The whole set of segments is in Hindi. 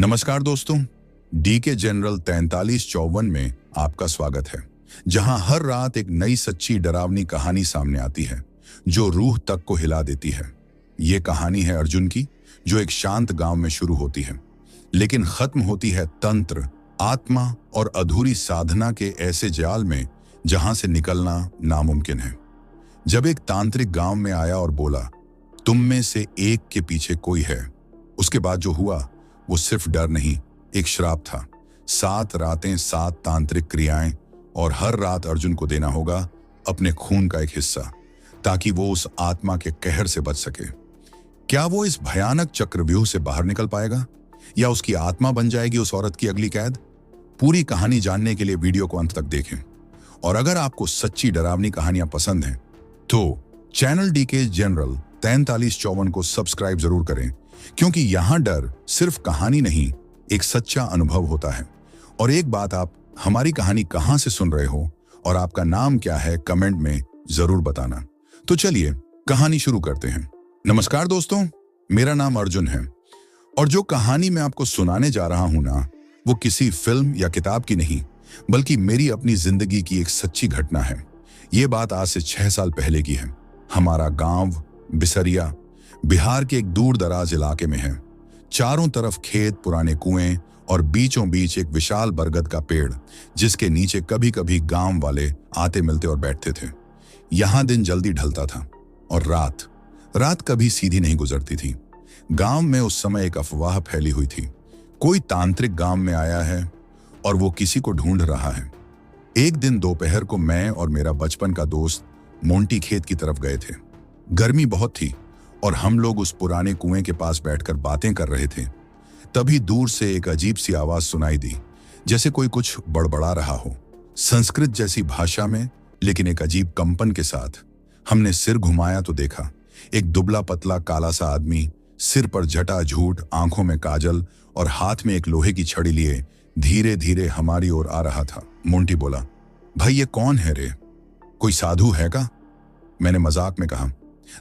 नमस्कार दोस्तों, डी के जनरल 4354 में आपका स्वागत है, जहां हर रात एक नई सच्ची डरावनी कहानी सामने आती है जो रूह तक को हिला देती है। ये कहानी है अर्जुन की, जो एक शांत गांव में शुरू होती है लेकिन खत्म होती है तंत्र, आत्मा और अधूरी साधना के ऐसे जाल में जहां से निकलना नामुमकिन है। जब एक तांत्रिक गांव में आया और बोला, तुम में से एक के पीछे कोई है, उसके बाद जो हुआ वो सिर्फ डर नहीं, एक श्राप था। 7 रातें, 7 तांत्रिक क्रियाएं, और हर रात अर्जुन को देना होगा अपने खून का एक हिस्सा, ताकि वो उस आत्मा के कहर से बच सके। क्या वो इस भयानक चक्रव्यूह से बाहर निकल पाएगा, या उसकी आत्मा बन जाएगी उस औरत की अगली कैद? पूरी कहानी जानने के लिए वीडियो को अंत तक देखें। और अगर आपको सच्ची डरावनी कहानियां पसंद हैं तो चैनल डी के जनरल 4354 को सब्सक्राइब जरूर करें, क्योंकि यहां डर सिर्फ कहानी नहीं, एक सच्चा अनुभव होता है। और एक बात, आप हमारी कहानी कहां से सुन रहे हो और आपका नाम क्या है, कमेंट में जरूर बताना। तो चलिए कहानी शुरू करते हैं। नमस्कार दोस्तों, मेरा नाम अर्जुन है और जो कहानी मैं आपको सुनाने जा रहा हूं ना, वो किसी फिल्म या किताब की नहीं, बल्कि मेरी अपनी जिंदगी की एक सच्ची घटना है। ये बात आज से 6 साल पहले की है। हमारा गांव बिसरिया बिहार के एक दूर दराज इलाके में है। चारों तरफ खेत, पुराने कुएं और बीचों बीच एक विशाल बरगद का पेड़, जिसके नीचे कभी कभी गांव वाले आते मिलते और बैठते थे। यहां दिन जल्दी ढलता था और रात कभी सीधी नहीं गुजरती थी। गांव में उस समय एक अफवाह फैली हुई थी, कोई तांत्रिक गांव में आया है और वो किसी को ढूंढ रहा है। एक दिन दोपहर को मैं और मेरा बचपन का दोस्त मोंटी खेत की तरफ गए थे। गर्मी बहुत थी और हम लोग उस पुराने कुएं के पास बैठकर बातें कर रहे थे। तभी दूर से एक अजीब सी आवाज सुनाई दी, जैसे कोई कुछ बड़बड़ा रहा हो, संस्कृत जैसी भाषा में, लेकिन एक अजीब कंपन के साथ। हमने सिर घुमाया तो देखा एक दुबला पतला काला सा आदमी, सिर पर जटा झूठ, आंखों में काजल और हाथ में एक लोहे की छड़ी लिए धीरे धीरे हमारी ओर आ रहा था। मोंटी बोला, भाई ये कौन है रे, कोई साधु है का? मैंने मजाक में कहा,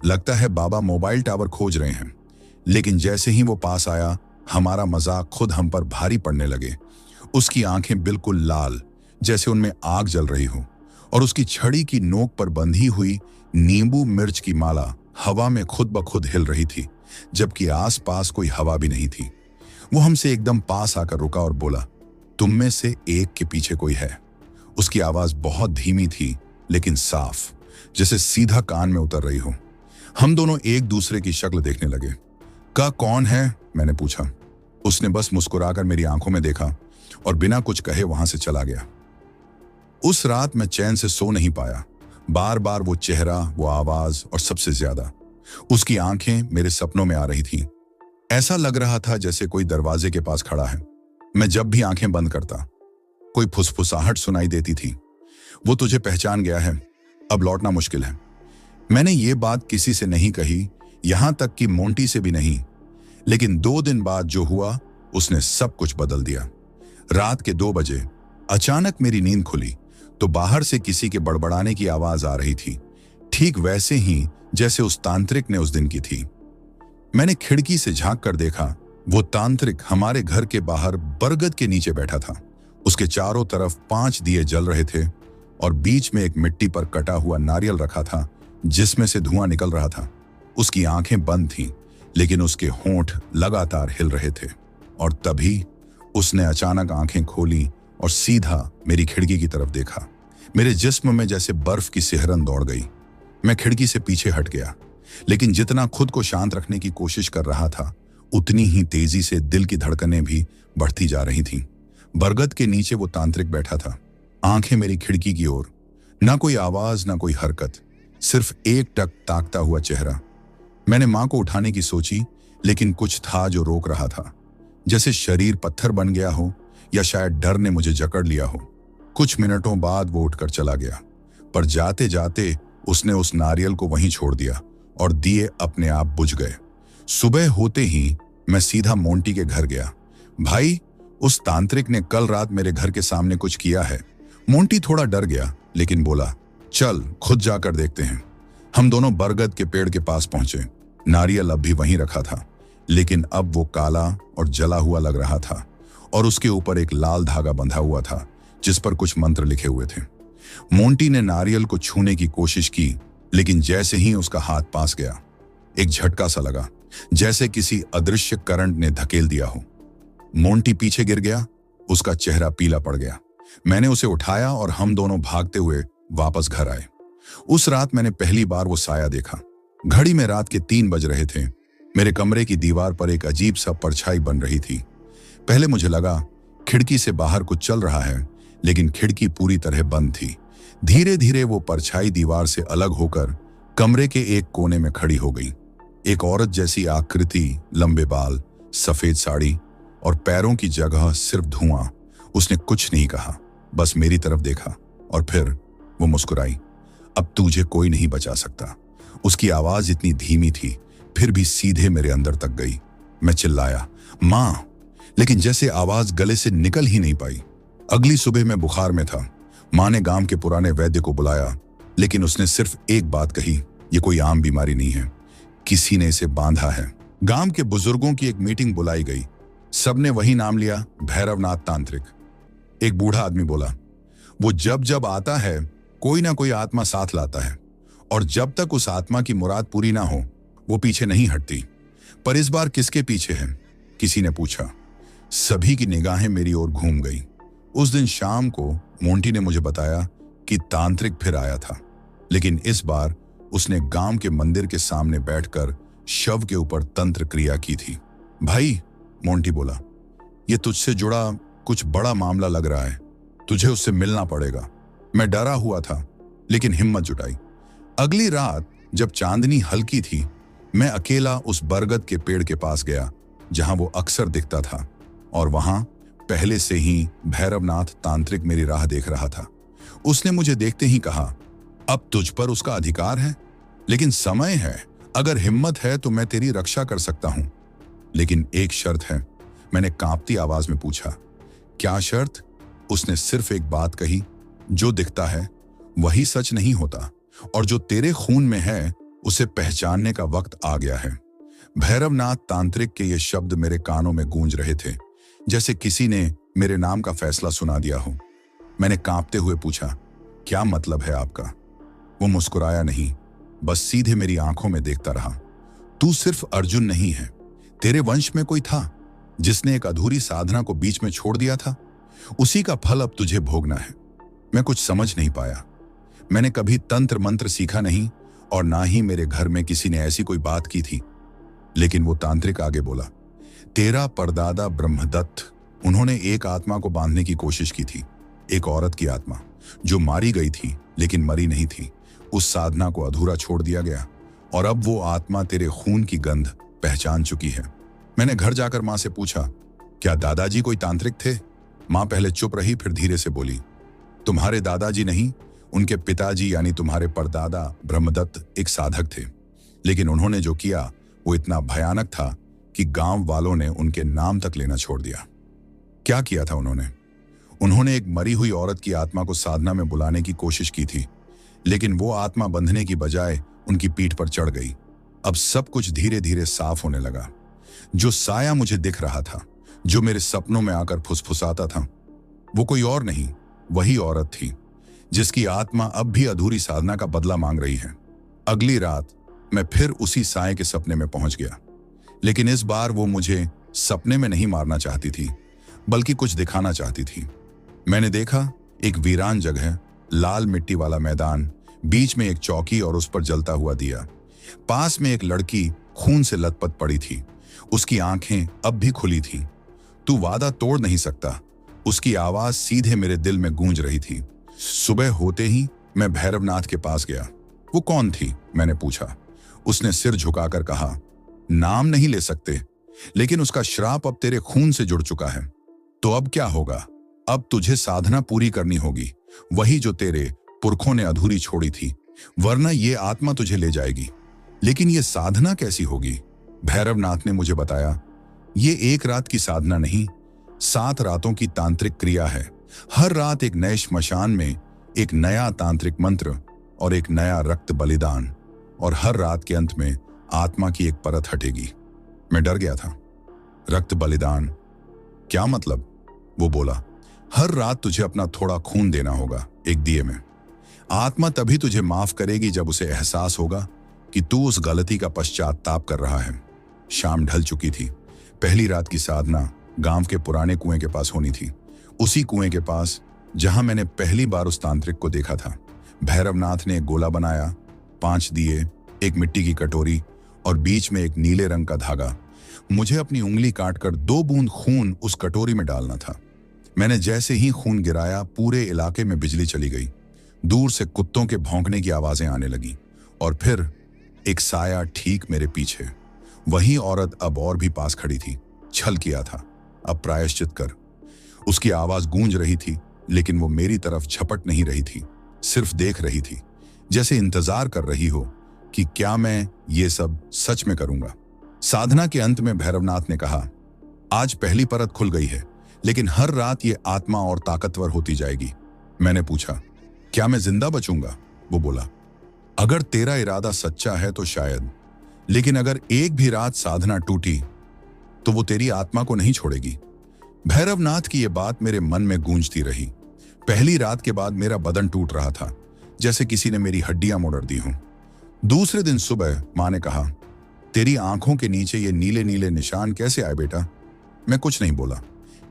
लगता है बाबा मोबाइल टावर खोज रहे हैं। लेकिन जैसे ही वो पास आया, हमारा मजाक खुद हम पर भारी पड़ने लगे। उसकी आंखें बिल्कुल लाल, जैसे उनमें आग जल रही हो, और उसकी छड़ी की नोक पर बंधी हुई नींबू मिर्च की माला हवा में खुद ब खुद हिल रही थी, जबकि आसपास कोई हवा भी नहीं थी। वो हमसे एकदम पास आकर रुका और बोला, तुम में से एक के पीछे कोई है। उसकी आवाज बहुत धीमी थी लेकिन साफ, जैसे सीधा कान में उतर रही हो। हम दोनों एक दूसरे की शक्ल देखने लगे। का कौन है, मैंने पूछा। उसने बस मुस्कुराकर मेरी आंखों में देखा और बिना कुछ कहे वहां से चला गया। उस रात मैं चैन से सो नहीं पाया। बार बार वो चेहरा, वो आवाज और सबसे ज्यादा उसकी आंखें मेरे सपनों में आ रही थी। ऐसा लग रहा था जैसे कोई दरवाजे के पास खड़ा है। मैं जब भी आंखें बंद करता, कोई फुसफुसाहट सुनाई देती थी, वो तुझे पहचान गया है, अब लौटना मुश्किल है। मैंने ये बात किसी से नहीं कही, यहां तक कि मोंटी से भी नहीं। लेकिन 2 दिन बाद जो हुआ, उसने सब कुछ बदल दिया। रात के 2 बजे अचानक मेरी नींद खुली तो बाहर से किसी के बड़बड़ाने की आवाज आ रही थी, ठीक वैसे ही जैसे उस तांत्रिक ने उस दिन की थी। मैंने खिड़की से झांक कर देखा, वो तांत्रिक हमारे घर के बाहर बरगद के नीचे बैठा था। उसके चारों तरफ 5 दिए जल रहे थे और बीच में एक मिट्टी पर कटा हुआ नारियल रखा था, जिसमें से धुआं निकल रहा था। उसकी आंखें बंद थीं, लेकिन उसके होंठ लगातार हिल रहे थे। और तभी उसने अचानक आंखें खोली और सीधा मेरी खिड़की की तरफ देखा। मेरे जिस्म में जैसे बर्फ की सिहरन दौड़ गई। मैं खिड़की से पीछे हट गया, लेकिन जितना खुद को शांत रखने की कोशिश कर रहा था, उतनी ही तेजी से दिल की धड़कनें भी बढ़ती जा रही थीं। बरगद के नीचे वो तांत्रिक बैठा था, आंखें मेरी खिड़की की ओर। ना कोई आवाज, ना कोई हरकत, सिर्फ एक टक ताकता हुआ चेहरा। मैंने मां को उठाने की सोची, लेकिन कुछ था जो रोक रहा था, जैसे शरीर पत्थर बन गया हो, या शायद डर ने मुझे जकड़ लिया हो। कुछ मिनटों बाद वो उठकर चला गया, पर जाते जाते उसने उस नारियल को वहीं छोड़ दिया और दिए अपने आप बुझ गए। सुबह होते ही मैं सीधा मोंटी के घर गया। भाई, उस तांत्रिक ने कल रात मेरे घर के सामने कुछ किया है। मोंटी थोड़ा डर गया, लेकिन बोला, चल खुद जाकर देखते हैं। हम दोनों बरगद के पेड़ के पास पहुंचे। नारियल अब भी वहीं रखा था, लेकिन अब वो काला और जला हुआ लग रहा था और उसके ऊपर एक लाल धागा बंधा हुआ था जिस पर कुछ मंत्र लिखे हुए थे। मोंटी ने नारियल को छूने की कोशिश की, लेकिन जैसे ही उसका हाथ पास गया, एक झटका सा लगा, जैसे किसी अदृश्य करंट ने धकेल दिया हो। मोंटी पीछे गिर गया, उसका चेहरा पीला पड़ गया। मैंने उसे उठाया और हम दोनों भागते हुए वापस घर आए। उस रात मैंने पहली बार वो साया देखा। घड़ी में रात के 3 बज रहे थे। मेरे कमरे की दीवार पर एक अजीब सा परछाई बन रही थी। पहले मुझे लगा खिड़की से बाहर कुछ चल रहा है, लेकिन खिड़की पूरी तरह बंद थी। धीरे धीरे वो परछाई दीवार से अलग होकर कमरे के एक कोने में खड़ी हो गई। एक औरत जैसी आकृति, लंबे बाल, सफेद साड़ी और पैरों की जगह सिर्फ धुआं। उसने कुछ नहीं कहा, बस मेरी तरफ देखा और फिर वो मुस्कुराई। अब तुझे कोई नहीं बचा सकता। उसकी आवाज इतनी धीमी थी, फिर भी सीधे मेरे अंदर तक गई। मैं चिल्लाया, मां, लेकिन जैसे आवाज गले से निकल ही नहीं पाई। अगली सुबह मैं बुखार में था। मां ने गांव के पुराने वैद्य को बुलाया, लेकिन उसने सिर्फ एक बात कही, ये कोई आम बीमारी नहीं है, किसी ने इसे बांधा है। गांव के बुजुर्गों की एक मीटिंग बुलाई गई। सबने वही नाम लिया, भैरवनाथ तांत्रिक। एक बूढ़ा आदमी बोला, वो जब जब आता है कोई ना कोई आत्मा साथ लाता है, और जब तक उस आत्मा की मुराद पूरी ना हो वो पीछे नहीं हटती। पर इस बार किसके पीछे है? किसी ने पूछा। सभी की निगाहें मेरी ओर घूम गई। उस दिन शाम को मोंटी ने मुझे बताया कि तांत्रिक फिर आया था, लेकिन इस बार उसने गांव के मंदिर के सामने बैठकर शव के ऊपर तंत्र क्रिया की थी। भाई, मोंटी बोला, ये तुझसे जुड़ा कुछ बड़ा मामला लग रहा है, तुझे उससे मिलना पड़ेगा। मैं डरा हुआ था, लेकिन हिम्मत जुटाई। अगली रात जब चांदनी हल्की थी, मैं अकेला उस बरगद के पेड़ के पास गया जहां वो अक्सर दिखता था, और वहां पहले से ही भैरवनाथ तांत्रिक मेरी राह देख रहा था। उसने मुझे देखते ही कहा, अब तुझ पर उसका अधिकार है, लेकिन समय है, अगर हिम्मत है तो मैं तेरी रक्षा कर सकता हूं, लेकिन एक शर्त है। मैंने कांपती आवाज में पूछा, क्या शर्त? उसने सिर्फ एक बात कही, जो दिखता है वही सच नहीं होता, और जो तेरे खून में है उसे पहचानने का वक्त आ गया है। भैरवनाथ तांत्रिक के ये शब्द मेरे कानों में गूंज रहे थे, जैसे किसी ने मेरे नाम का फैसला सुना दिया हो। मैंने कांपते हुए पूछा, क्या मतलब है आपका? वो मुस्कुराया नहीं, बस सीधे मेरी आंखों में देखता रहा। तू सिर्फ अर्जुन नहीं है, तेरे वंश में कोई था जिसने एक अधूरी साधना को बीच में छोड़ दिया था। उसी का फल अब तुझे भोगना है। मैं कुछ समझ नहीं पाया। मैंने कभी तंत्र मंत्र सीखा नहीं, और ना ही मेरे घर में किसी ने ऐसी कोई बात की थी। लेकिन वो तांत्रिक आगे बोला, तेरा परदादा ब्रह्मदत्त, उन्होंने एक आत्मा को बांधने की कोशिश की थी, एक औरत की आत्मा जो मारी गई थी लेकिन मरी नहीं थी। उस साधना को अधूरा छोड़ दिया गया, और अब वो आत्मा तेरे खून की गंध पहचान चुकी है। मैंने घर जाकर मां से पूछा, क्या दादाजी कोई तांत्रिक थे? मां पहले चुप रही, फिर धीरे से बोली, तुम्हारे दादाजी नहीं, उनके पिताजी यानी तुम्हारे परदादा ब्रह्मदत्त एक साधक थे, लेकिन उन्होंने जो किया वो इतना भयानक था कि गांव वालों ने उनके नाम तक लेना छोड़ दिया। क्या किया था उन्होंने? उन्होंने एक मरी हुई औरत की आत्मा को साधना में बुलाने की कोशिश की थी, लेकिन वो आत्मा बंधने की बजाय उनकी पीठ पर चढ़ गई। अब सब कुछ धीरे धीरे साफ होने लगा। जो साया मुझे दिख रहा था, जो मेरे सपनों में आकर फुसफुसाता था, वो कोई और नहीं, वही औरत थी जिसकी आत्मा अब भी अधूरी साधना का बदला मांग रही है। अगली रात मैं फिर उसी साए के सपने में पहुंच गया, लेकिन इस बार वो मुझे सपने में नहीं मारना चाहती थी, बल्कि कुछ दिखाना चाहती थी। मैंने देखा एक वीरान जगह, लाल मिट्टी वाला मैदान, बीच में एक चौकी और उस पर जलता हुआ दिया। पास में एक लड़की खून से लथपथ पड़ी थी, उसकी आंखें अब भी खुली थीं। तू वादा तोड़ नहीं सकता, उसकी आवाज सीधे मेरे दिल में गूंज रही थी। सुबह होते ही मैं भैरवनाथ के पास गया। वो कौन थी? मैंने पूछा। उसने सिर झुकाकर कहा, नाम नहीं ले सकते, लेकिन उसका श्राप अब तेरे खून से जुड़ चुका है। तो अब क्या होगा? अब तुझे साधना पूरी करनी होगी, वही जो तेरे पुरखों ने अधूरी छोड़ी थी, वरना ये आत्मा तुझे ले जाएगी। लेकिन ये साधना कैसी होगी? भैरवनाथ ने मुझे बताया, ये एक रात की साधना नहीं, 7 रातों की तांत्रिक क्रिया है। हर रात एक नए श्मशान में एक नया तांत्रिक मंत्र और एक नया रक्त बलिदान, और हर रात के अंत में आत्मा की एक परत हटेगी। मैं डर गया था। रक्त बलिदान, क्या मतलब? वो बोला, हर रात तुझे अपना थोड़ा खून देना होगा एक दिए में। आत्मा तभी तुझे माफ करेगी जब उसे एहसास होगा कि तू उस गलती का पश्चाताप कर रहा है। शाम ढल चुकी थी। पहली रात की साधना गांव के पुराने कुएं के पास होनी थी, उसी कुएं के पास जहां मैंने पहली बार उस तांत्रिक को देखा था। भैरवनाथ ने एक गोला बनाया, 5 दिए, एक मिट्टी की कटोरी और बीच में एक नीले रंग का धागा। मुझे अपनी उंगली काटकर 2 बूंद खून उस कटोरी में डालना था। मैंने जैसे ही खून गिराया, पूरे इलाके में बिजली चली गई। दूर से कुत्तों के भौंकने की आवाजें आने लगी और फिर एक साया ठीक मेरे पीछे। वही औरत अब और भी पास खड़ी थी। छल किया था, अब प्रायश्चित कर। उसकी आवाज गूंज रही थी, लेकिन वो मेरी तरफ झपट नहीं रही थी, सिर्फ देख रही थी, जैसे इंतजार कर रही हो कि क्या मैं ये सब सच में करूंगा। साधना के अंत में भैरवनाथ ने कहा, आज पहली परत खुल गई है, लेकिन हर रात ये आत्मा और ताकतवर होती जाएगी। मैंने पूछा, क्या मैं जिंदा बचूंगा? वो बोला, अगर तेरा इरादा सच्चा है तो शायद, लेकिन अगर एक भी रात साधना टूटी तो वो तेरी आत्मा को नहीं छोड़ेगी। भैरवनाथ की ये बात मेरे मन में गूंजती रही। पहली रात के बाद मेरा बदन टूट रहा था, जैसे किसी ने मेरी हड्डियां मोड़ दी हों। दूसरे दिन सुबह मां ने कहा, तेरी आंखों के नीचे ये नीले नीले निशान कैसे आए बेटा? मैं कुछ नहीं बोला।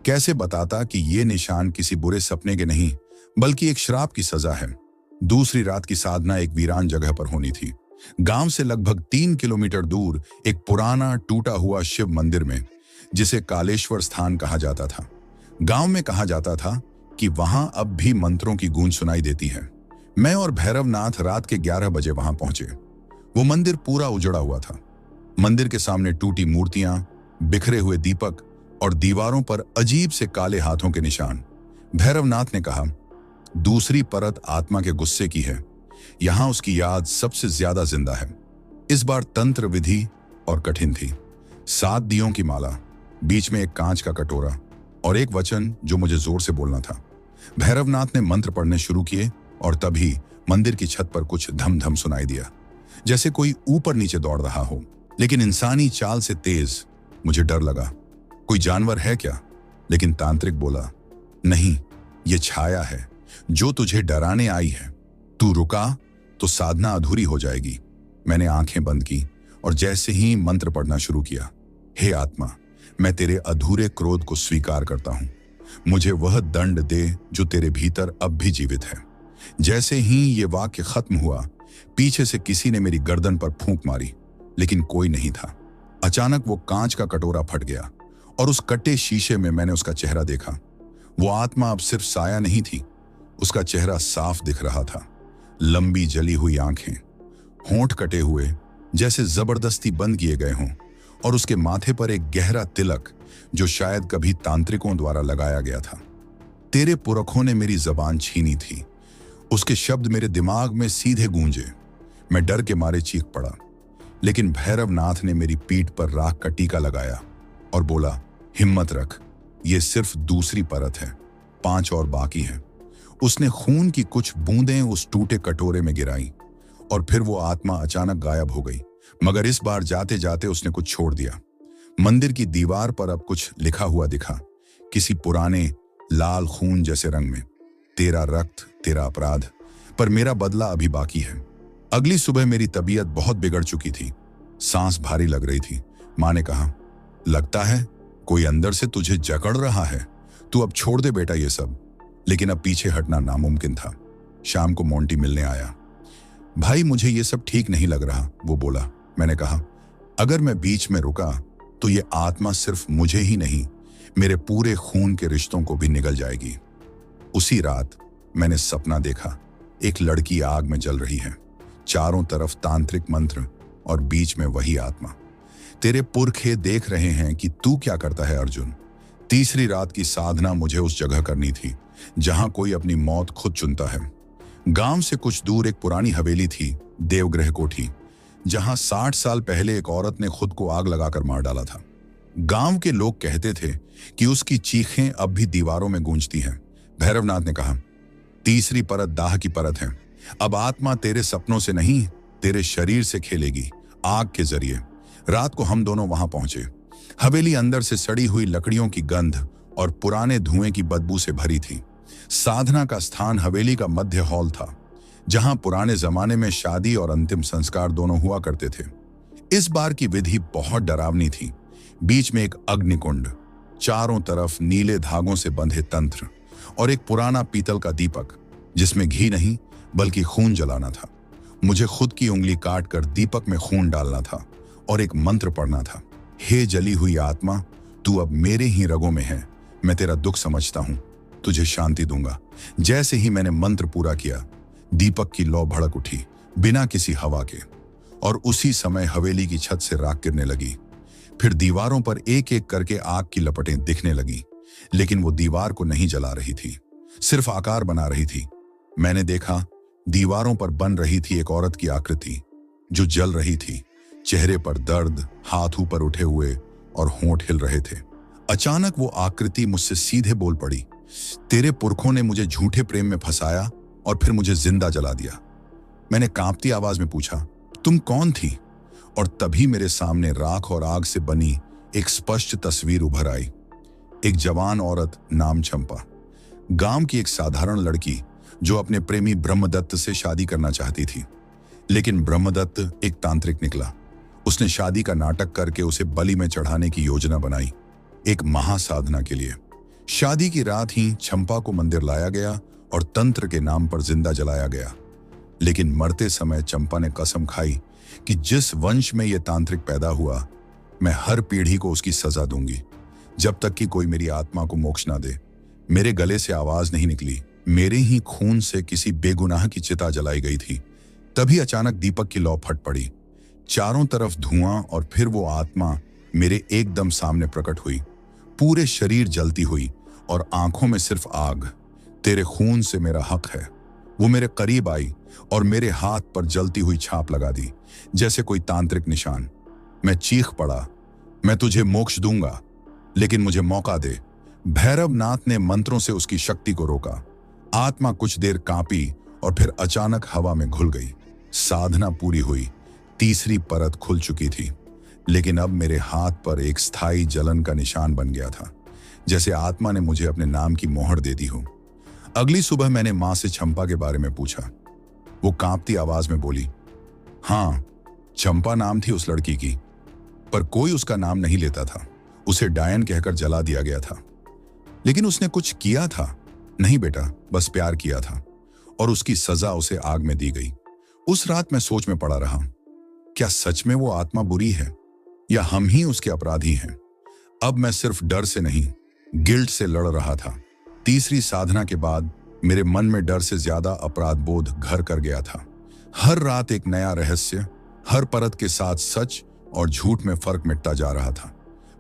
कैसे बताता कि ये निशान किसी बुरे सपने के नहीं, बल्कि एक श्राप की सजा है। दूसरी रात की साधना एक वीरान जगह पर होनी थी। गांव से लगभग 3 किलोमीटर दूर एक पुराना टूटा हुआ शिव मंदिर में, जिसे कालेश्वर स्थान कहा जाता था। गांव में कहा जाता था कि वहां अब भी मंत्रों की गूंज सुनाई देती है। मैं और भैरवनाथ रात के 11 बजे वहां पहुंचे। वो मंदिर पूरा उजड़ा हुआ था। मंदिर के सामने टूटी मूर्तियां, बिखरे हुए दीपक और दीवारों पर अजीब से काले हाथों के निशान। भैरवनाथ ने कहा, दूसरी परत आत्मा के गुस्से की है। यहां उसकी याद सबसे ज्यादा जिंदा है। इस बार तंत्र विधि और कठिन थी। 7 दियों की माला, बीच में एक कांच का कटोरा और एक वचन जो मुझे जोर से बोलना था। भैरवनाथ ने मंत्र पढ़ने शुरू किए और तभी मंदिर की छत पर कुछ धम धम सुनाई दिया, जैसे कोई ऊपर नीचे दौड़ रहा हो, लेकिन इंसानी चाल से तेज। मुझे डर लगा, कोई जानवर है क्या? लेकिन तांत्रिक बोला, नहीं, ये छाया है जो तुझे डराने आई है। तू रुका तो साधना अधूरी हो जाएगी। मैंने आंखें बंद की और जैसे ही मंत्र पढ़ना शुरू किया, हे आत्मा, मैं तेरे अधूरे क्रोध को स्वीकार करता हूं। मुझे वह दंड दे जो तेरे भीतर अब भी जीवित है। जैसे ही ये वाक्य खत्म हुआ, पीछे से किसी ने मेरी गर्दन पर फूंक मारी, लेकिन कोई नहीं था। अचानक वो कांच का कटोरा फट गया और उस कटे शीशे में मैंने उसका चेहरा देखा। वो आत्मा अब सिर्फ साया नहीं थी, उसका चेहरा साफ दिख रहा था। लंबी जली हुई आंखें, होंठ कटे हुए जैसे जबरदस्ती बंद किए गए हों, और उसके माथे पर एक गहरा तिलक जो शायद कभी तांत्रिकों द्वारा लगाया गया था। तेरे पुरखों ने मेरी जबान छीनी थी। उसके शब्द मेरे दिमाग में सीधे गूंजे। मैं डर के मारे चीख पड़ा, लेकिन भैरवनाथ ने मेरी पीठ पर राख का टीका लगाया और बोला, हिम्मत रख, ये सिर्फ दूसरी परत है, 5 और बाकी है। उसने खून की कुछ बूंदें उस टूटे कटोरे में गिराई और फिर वो आत्मा अचानक गायब हो गई। मगर इस बार जाते जाते उसने कुछ छोड़ दिया। मंदिर की दीवार पर अब कुछ लिखा हुआ दिखा, किसी पुराने लाल खून जैसे रंग में, तेरा रक्त, तेरा अपराध, पर मेरा बदला अभी बाकी है। अगली सुबह मेरी तबीयत बहुत बिगड़ चुकी थी, सांस भारी लग रही थी। मां ने कहा, लगता है कोई अंदर से तुझे जकड़ रहा है, तू अब छोड़ दे बेटा ये सब। लेकिन अब पीछे हटना नामुमकिन था। शाम को मोंटी मिलने आया। भाई, मुझे ये सब ठीक नहीं लग रहा, वो बोला। मैंने कहा, अगर मैं बीच में रुका तो ये आत्मा सिर्फ मुझे ही नहीं, मेरे पूरे खून के रिश्तों को भी निगल जाएगी। उसी रात मैंने सपना देखा, एक लड़की आग में जल रही है, चारों तरफ तांत्रिक मंत्र और बीच में वही आत्मा। तेरे पुरखे देख रहे हैं कि तू क्या करता है अर्जुन। तीसरी रात की साधना मुझे उस जगह करनी थी जहां कोई अपनी मौत खुद चुनता है। गांव से कुछ दूर एक पुरानी हवेली थी, देवग्रह कोठी, जहां 60 साल पहले एक औरत ने खुद को आग लगाकर मार डाला था। गांव के लोग कहते थे कि उसकी चीखें अब भी दीवारों में गूंजती हैं। भैरवनाथ ने कहा, तीसरी परत दाह की परत है। अब आत्मा तेरे सपनों से नहीं, तेरे शरीर से खेलेगी, आग के जरिए। रात को हम दोनों वहां पहुंचे। हवेली अंदर से सड़ी हुई लकड़ियों की गंध और पुराने धुएं की बदबू से भरी थी। साधना का स्थान हवेली का मध्य हॉल था, जहां पुराने जमाने में शादी और अंतिम संस्कार दोनों हुआ करते थे। इस बार की विधि बहुत डरावनी थी। बीच में एक अग्निकुंड, चारों तरफ नीले धागों से बंधे तंत्र और एक पुराना पीतल का दीपक जिसमें घी नहीं बल्कि खून जलाना था। मुझे खुद की उंगली काट कर दीपक में खून डालना था और एक मंत्र पढ़ना था। हे जली हुई आत्मा, तू अब मेरे ही रगों में है। मैं तेरा दुख समझता हूं, तुझे शांति दूंगा। जैसे ही मैंने मंत्र पूरा किया, दीपक की लौ भड़क उठी बिना किसी हवा के, और उसी समय हवेली की छत से राख गिरने लगी। फिर दीवारों पर एक एक करके आग की लपटें दिखने लगी, लेकिन वो दीवार को नहीं जला रही थी, सिर्फ आकार बना रही थी। मैंने देखा दीवारों पर बन रही थी एक औरत की आकृति जो जल रही थी। चेहरे पर दर्द, हाथ ऊपर उठे हुए और होंठ हिल रहे थे। अचानक वो आकृति मुझसे सीधे बोल पड़ी, तेरे पुरखों ने मुझे झूठे प्रेम में फंसाया और फिर मुझे जिंदा जला दिया। मैंने कांपती आवाज में पूछा, तुम कौन थी? और तभी मेरे सामने राख और आग से बनी एक स्पष्ट तस्वीर उभर आई। एक जवान औरत नाम चंपा, गांव की एक साधारण लड़की जो अपने प्रेमी ब्रह्मदत्त से शादी करना चाहती थी। लेकिन ब्रह्मदत्त एक तांत्रिक निकला। उसने शादी का नाटक करके उसे बलि में चढ़ाने की योजना बनाई, एक महासाधना के लिए। शादी की रात ही चंपा को मंदिर लाया गया और तंत्र के नाम पर जिंदा जलाया गया। लेकिन मरते समय चंपा ने कसम खाई कि जिस वंश में यह तांत्रिक पैदा हुआ, मैं हर पीढ़ी को उसकी सजा दूंगी, जब तक कि कोई मेरी आत्मा को मोक्ष ना दे। मेरे गले से आवाज नहीं निकली, मेरे ही खून से किसी बेगुनाह की चिता जलाई गई थी। तभी अचानक दीपक की लौ फट पड़ी, चारों तरफ धुआं, और फिर वो आत्मा मेरे एकदम सामने प्रकट हुई, पूरे शरीर जलती हुई और आंखों में सिर्फ आग। तेरे खून से मेरा हक है। वो मेरे करीब आई और मेरे हाथ पर जलती हुई छाप लगा दी, जैसे कोई तांत्रिक निशान। मैं चीख पड़ा, मैं तुझे मोक्ष दूंगा, लेकिन मुझे मौका दे। भैरवनाथ ने मंत्रों से उसकी शक्ति को रोका। आत्मा कुछ देर कांपी और फिर अचानक हवा में घुल गई। साधना पूरी हुई, तीसरी परत खुल चुकी थी, लेकिन अब मेरे हाथ पर एक स्थायी जलन का निशान बन गया था, जैसे आत्मा ने मुझे अपने नाम की मोहर दे दी हो। अगली सुबह मैंने मां से चंपा के बारे में पूछा। वो कांपती आवाज में बोली, हाँ, चंपा नाम थी उस लड़की की, पर कोई उसका नाम नहीं लेता था। उसे डायन कहकर जला दिया गया था। लेकिन उसने कुछ किया था? नहीं बेटा, बस प्यार किया था, और उसकी सजा उसे आग में दी गई। उस रात मैं सोच में पड़ा रहा, क्या सच में वो आत्मा बुरी है या हम ही उसके अपराधी हैं? अब मैं सिर्फ डर से नहीं, गिल्ट से लड़ रहा था। तीसरी साधना के बाद मेरे मन में डर से ज्यादा अपराध बोध घर कर गया था। हर रात एक नया रहस्य, हर परत के साथ सच और झूठ में फर्क मिटता जा रहा था।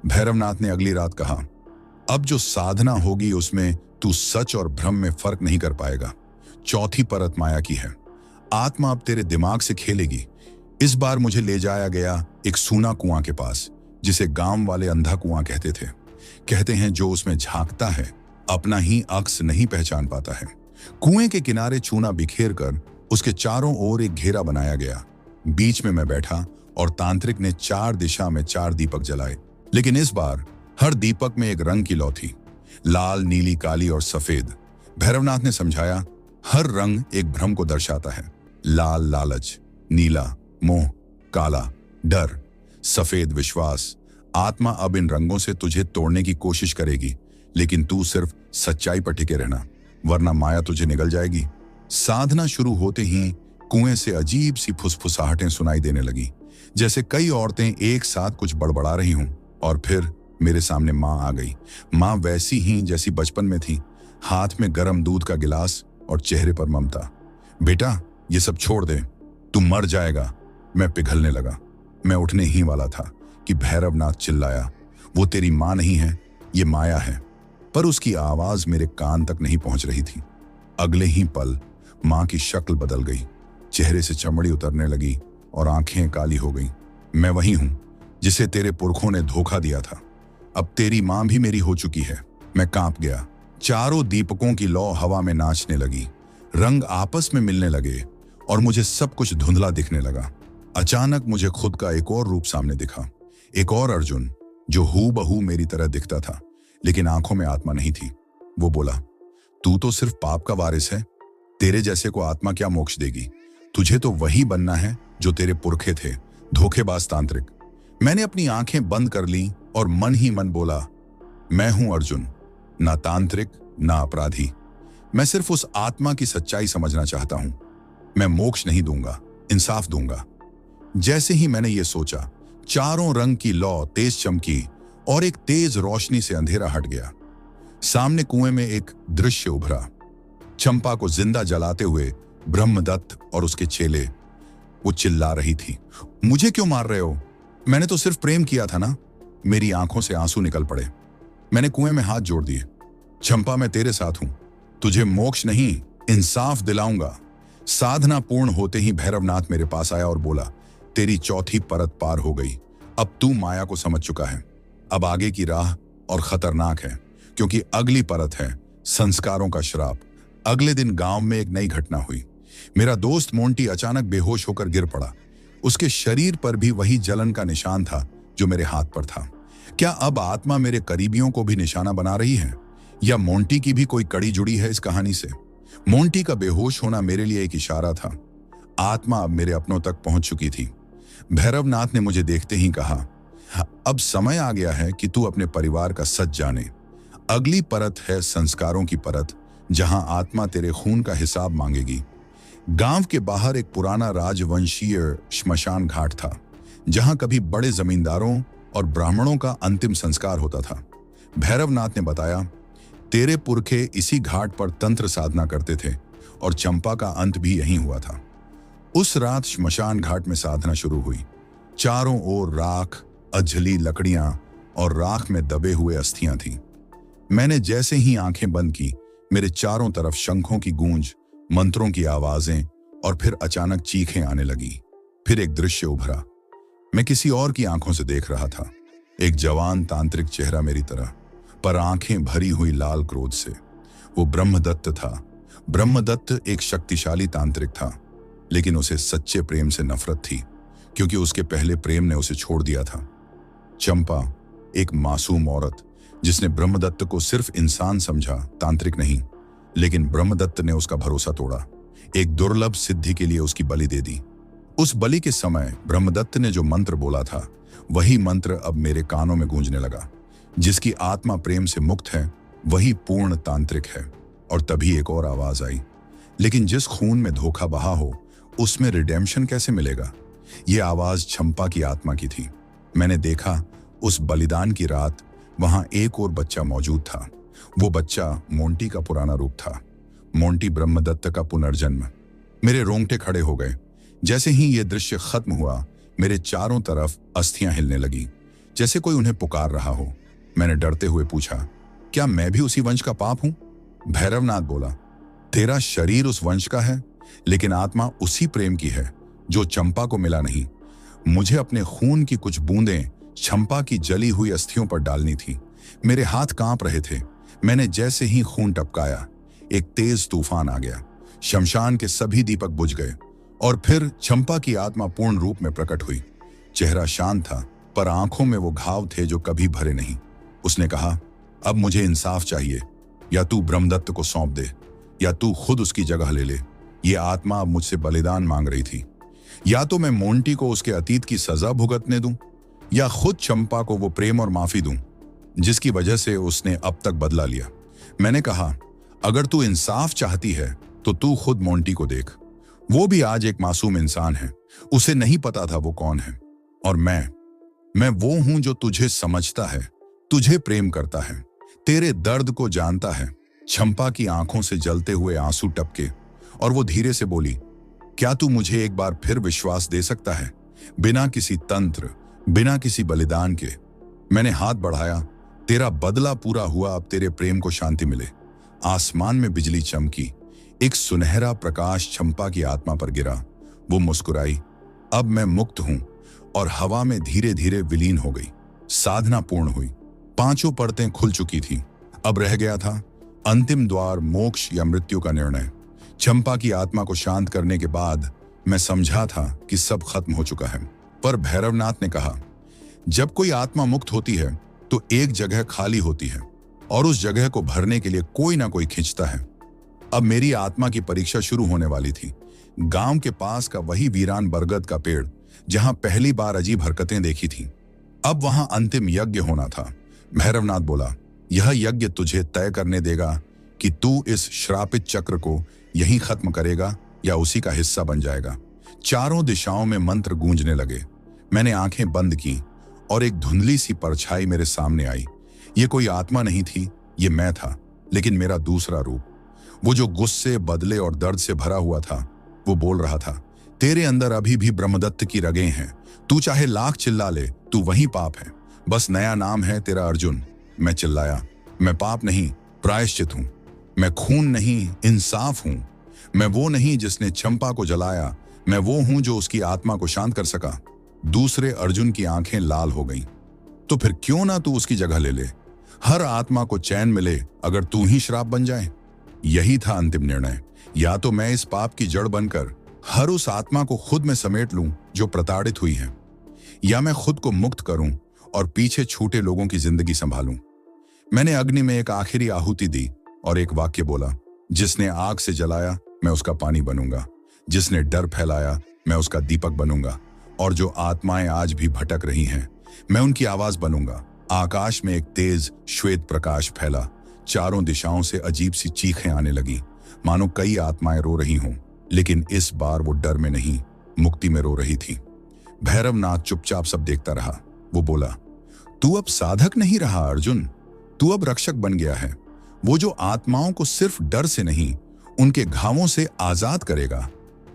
भैरवनाथ ने अगली रात कहा, अब जो साधना होगी उसमें तू सच और भ्रम में फर्क नहीं कर पाएगा। चौथी परत माया की है। आत्मा अब तेरे दिमाग से खेलेगी। इस बार मुझे ले जाया गया एक सूना कुआं के पास, जिसे गांव वाले अंधा कुआं कहते थे। कहते हैं जो उसमें झांकता है अपना ही अक्स नहीं पहचान पाता है। कुएं के किनारे चूना बिखेर कर उसके चारों ओर एक घेरा बनाया गया। बीच में मैं बैठा और तांत्रिक ने 4 दिशा में 4 दीपक जलाए। लेकिन इस बार हर दीपक में एक रंग की लौ थी, लाल, नीली, काली और सफेद। भैरवनाथ ने समझाया, हर रंग एक भ्रम को दर्शाता है। लाल लालच, नीला मोह, काला डर, सफेद विश्वास। आत्मा अब इन रंगों से तुझे तोड़ने की कोशिश करेगी, लेकिन तू सिर्फ सच्चाई पर टिके रहना, वरना माया तुझे निगल जाएगी। साधना शुरू होते ही कुएं से अजीब सी फुसफुसाहटें सुनाई देने लगी, जैसे कई औरतें एक साथ कुछ बड़बड़ा रही हों। और फिर मेरे सामने माँ आ गई। माँ वैसी ही जैसी बचपन में थी, हाथ में गर्म दूध का गिलास और चेहरे पर ममता। बेटा, ये सब छोड़ दे, तू मर जाएगा। मैं पिघलने लगा। मैं उठने ही वाला था कि भैरवनाथ चिल्लाया, वो तेरी माँ नहीं है, ये माया है। पर उसकी आवाज मेरे कान तक नहीं पहुंच रही थी। अगले ही पल माँ की शक्ल बदल गई, चेहरे से चमड़ी उतरने लगी और आंखें काली हो गईं। मैं वही हूं जिसे तेरे पुरखों ने धोखा दिया था। अब तेरी माँ भी मेरी हो चुकी है। मैं कांप गया। चारों दीपकों की लौ हवा में नाचने लगी, रंग आपस में मिलने लगे और मुझे सब कुछ धुंधला दिखने लगा। अचानक मुझे खुद का एक और रूप सामने दिखा, एक और अर्जुन जो हूबहू मेरी तरह दिखता था, लेकिन आंखों में आत्मा नहीं थी। वो बोला, तू तो सिर्फ पाप का वारिस है, तेरे जैसे को आत्मा क्या मोक्ष देगी? तुझे तो वही बनना है जो तेरे पुरखे थे, धोखेबाज तांत्रिक। मैंने अपनी आंखें बंद कर ली और मन ही मन बोला, मैं हूं अर्जुन, ना तांत्रिक ना अपराधी। मैं सिर्फ उस आत्मा की सच्चाई समझना चाहता हूं। मैं मोक्ष नहीं दूंगा, इंसाफ दूंगा। जैसे ही मैंने ये सोचा, चारों रंग की लौ तेज चमकी और एक तेज रोशनी से अंधेरा हट गया। सामने कुएं में एक दृश्य उभरा। चंपा को जिंदा जलाते हुए ब्रह्मदत्त और उसके चेले। वो चिल्ला रही थी, मुझे क्यों मार रहे हो? मैंने तो सिर्फ प्रेम किया था ना। मेरी आंखों से आंसू निकल पड़े। मैंने कुएं में हाथ जोड़ दिए। चंपा, मैं तेरे साथ हूं। तुझे मोक्ष नहीं, इंसाफ दिलाऊंगा। साधना पूर्ण होते ही भैरवनाथ मेरे पास आया और बोला, तेरी चौथी परत पार हो गई। अब तू माया को समझ चुका है। अब आगे की राह और खतरनाक है, क्योंकि अगली परत है संस्कारों का श्राप। अगले दिन गांव में एक नई घटना हुई। मेरा दोस्त मोंटी अचानक बेहोश होकर गिर पड़ा। उसके शरीर पर भी वही जलन का निशान था जो मेरे हाथ पर था। क्या अब आत्मा मेरे करीबियों को भी निशाना बना रही है, या मोंटी की भी कोई कड़ी जुड़ी है इस कहानी से? मोंटी का बेहोश होना मेरे लिए एक इशारा था। आत्मा अब मेरे अपनों तक पहुंच चुकी थी। भैरवनाथ ने मुझे देखते ही कहा, अब समय आ गया है कि तू अपने परिवार का सच जाने। अगली परत है संस्कारों की परत, जहां आत्मा तेरे खून का हिसाब मांगेगी। गांव के बाहर एक पुराना राजवंशीय श्मशान घाट था, जहां कभी बड़े जमींदारों और ब्राह्मणों का अंतिम संस्कार होता था। भैरवनाथ ने बताया, तेरे पुरखे इसी घाट पर तंत्र साधना करते थे और चंपा का अंत भी यहीं हुआ था। उस रात श्मशान घाट में साधना शुरू हुई। चारों ओर राख, अजली लकड़ियां और राख में दबे हुए अस्थियां थीं। मैंने जैसे ही आंखें बंद की, मेरे चारों तरफ शंखों की गूंज, मंत्रों की आवाजें और फिर अचानक चीखें आने लगी। फिर एक दृश्य उभरा। मैं किसी और की आंखों से देख रहा था। एक जवान तांत्रिक चेहरा मेरी तरह, पर आंखें भरी हुई लाल क्रोध से। वो ब्रह्मदत्त था। ब्रह्मदत्त एक शक्तिशाली तांत्रिक था, लेकिन उसे सच्चे प्रेम से नफरत थी, क्योंकि उसके पहले प्रेम ने उसे छोड़ दिया था। चंपा, एक मासूम औरत जिसने ब्रह्मदत्त को सिर्फ इंसान समझा, तांत्रिक नहीं। लेकिन ब्रह्मदत्त ने उसका भरोसा तोड़ा। एक दुर्लभ सिद्धि के लिए उसकी बलि दे दी। उस बलि के समय ब्रह्मदत्त ने जो मंत्र बोला था, वही मंत्र अब मेरे कानों में गूंजने लगा। जिसकी आत्मा प्रेम से मुक्त है, वही पूर्ण तांत्रिक है। और तभी एक और आवाज आई, लेकिन जिस खून में धोखा बहा हो, उसमें रिडेम्पशन कैसे मिलेगा? ये आवाज चंपा की आत्मा की थी। मैंने देखा, उस बलिदान की रात वहां एक और बच्चा मौजूद था। वो बच्चा मोंटी का पुराना रूप था। मोंटी ब्रह्मदत्त का पुनर्जन्म। मेरे रोंगटे खड़े हो गए। जैसे ही ये दृश्य खत्म हुआ, मेरे चारों तरफ अस्थियां हिलने लगी, जैसे कोई उन्हें पुकार रहा हो। मैंने डरते हुए पूछा, क्या मैं भी उसी वंश का पाप हूं? भैरवनाथ बोला, तेरा शरीर उस वंश का है, लेकिन आत्मा उसी प्रेम की है जो चंपा को मिला नहीं। मुझे अपने खून की कुछ बूंदें चंपा की जली हुई अस्थियों पर डालनी थी। मेरे हाथ कांप रहे थे। मैंने जैसे ही खून टपकाया, एक तेज तूफान आ गया। शमशान के सभी दीपक बुझ गए और फिर चंपा की आत्मा पूर्ण रूप में प्रकट हुई। चेहरा शांत था, पर आंखों में वो घाव थे जो कभी भरे नहीं। उसने कहा, अब मुझे इंसाफ चाहिए। या तू ब्रह्मदत्त को सौंप दे, या तू खुद उसकी जगह ले ले। ये आत्मा अब मुझसे बलिदान मांग रही थी। या तो मैं मोंटी को उसके अतीत की सजा भुगतने दूं, या खुद चंपा को वो प्रेम और माफी दूं जिसकी वजह से उसने अब तक बदला लिया। मैंने कहा, अगर तू इंसाफ चाहती है तो तू खुद मोंटी को देख। वो भी आज एक मासूम इंसान है। उसे नहीं पता था वो कौन है। और मैं वो हूं जो तुझे समझता है, तुझे प्रेम करता है, तेरे दर्द को जानता है। चंपा की आंखों से जलते हुए आंसू टपके और वो धीरे से बोली, क्या तू मुझे एक बार फिर विश्वास दे सकता है, बिना किसी तंत्र, बिना किसी बलिदान के? मैंने हाथ बढ़ाया। तेरा बदला पूरा हुआ, अब तेरे प्रेम को शांति मिले। आसमान में बिजली चमकी। एक सुनहरा प्रकाश चंपा की आत्मा पर गिरा। वो मुस्कुराई, अब मैं मुक्त हूं, और हवा में धीरे धीरे विलीन हो गई। साधना पूर्ण हुई। पांचों परतें खुल चुकी थी। अब रह गया था अंतिम द्वार, मोक्ष या मृत्यु का निर्णय। चंपा की आत्मा को शांत करने के बाद मैं समझा था कि सब खत्म हो चुका है, पर भैरवनाथ ने कहा, जब कोई आत्मा मुक्त होती है तो एक जगह खाली होती है और उस जगह को भरने के लिए कोई ना कोई खींचता है। अब मेरी आत्मा की परीक्षा शुरू होने वाली थी। गांव के पास का वही वीरान बरगद का पेड़ जहां पहली बार अजीब हरकतें देखी थी, अब वहां अंतिम यज्ञ होना था। भैरवनाथ बोला, यह यज्ञ तुझे तय करने देगा कि तू इस श्रापित चक्र को यहीं खत्म करेगा या उसी का हिस्सा बन जाएगा। चारों दिशाओं में मंत्र गूंजने लगे। मैंने आंखें बंद की और एक धुंधली सी परछाई मेरे सामने आई। ये कोई आत्मा नहीं थी, ये मैं था, लेकिन मेरा दूसरा रूप, वो जो गुस्से, बदले और दर्द से भरा हुआ था। वो बोल रहा था, तेरे अंदर अभी भी ब्रह्मदत्त की रगें हैं, तू चाहे लाख चिल्ला ले, तू वही पाप है, बस नया नाम है तेरा अर्जुन। मैं चिल्लाया, मैं पाप नहीं, प्रायश्चित हूं। मैं खून नहीं, इंसाफ हूं। मैं वो नहीं जिसने चंपा को जलाया, मैं वो हूं जो उसकी आत्मा को शांत कर सका। दूसरे अर्जुन की आंखें लाल हो गईं। तो फिर क्यों ना तू उसकी जगह ले ले? हर आत्मा को चैन मिले अगर तू ही श्राप बन जाए। यही था अंतिम निर्णय। या तो मैं इस पाप की जड़ बनकर हर उस आत्मा को खुद में समेट लूं जो प्रताड़ित हुई है, या मैं खुद को मुक्त करूं और पीछे छूटे लोगों की जिंदगी संभालूं। मैंने अग्नि में एक आखिरी आहुति दी और एक वाक्य बोला, जिसने आग से जलाया मैं उसका पानी बनूंगा, जिसने डर फैलाया मैं उसका दीपक बनूंगा, और जो आत्माएं आज भी भटक रही हैं मैं उनकी आवाज बनूंगा। आकाश में एक तेज श्वेत प्रकाश फैला। चारों दिशाओं से अजीब सी चीखें आने लगी, मानो कई आत्माएं रो रही हों, लेकिन इस बार वो डर में नहीं, मुक्ति में रो रही थी। भैरवनाथ चुपचाप सब देखता रहा। वो बोला, तू अब साधक नहीं रहा अर्जुन, तू अब रक्षक बन गया है, वो जो आत्माओं को सिर्फ डर से नहीं, उनके घावों से आजाद करेगा।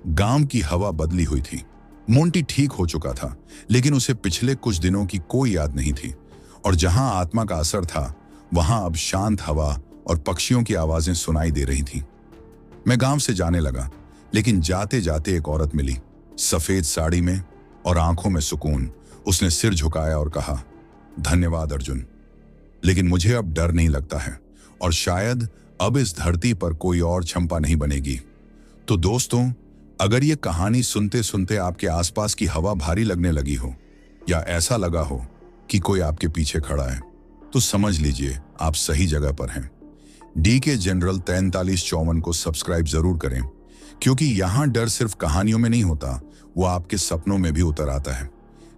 गांव की हवा बदली हुई थी। मोंटी ठीक हो चुका था, लेकिन उसे पिछले कुछ दिनों की कोई याद नहीं थी, और जहां आत्मा का असर था वहां अब शांत हवा और पक्षियों की आवाजें सुनाई दे रही थीं। मैं गांव से जाने लगा, लेकिन जाते जाते एक औरत मिली, सफेद साड़ी में और आंखों में सुकून। उसने सिर झुकाया और कहा, धन्यवाद अर्जुन, लेकिन मुझे अब डर नहीं लगता है, और शायद अब इस धरती पर कोई और चंपा नहीं बनेगी। तो दोस्तों, अगर ये कहानी सुनते सुनते आपके आसपास की हवा भारी लगने लगी हो, या ऐसा लगा हो कि कोई आपके पीछे खड़ा है, तो समझ लीजिए आप सही जगह पर हैं। DK जनरल 4354 को सब्सक्राइब जरूर करें, क्योंकि यहां डर सिर्फ कहानियों में नहीं होता, वो आपके सपनों में भी उतर आता है।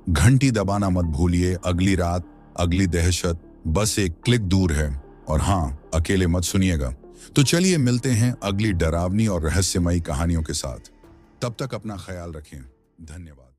घंटी दबाना मत भूलिए। अगली रात, अगली दहशत बस एक क्लिक दूर है। और हाँ, अकेले मत सुनिएगा। तो चलिए मिलते हैं अगली डरावनी और रहस्यमयी कहानियों के साथ। तब तक अपना ख्याल रखें। धन्यवाद।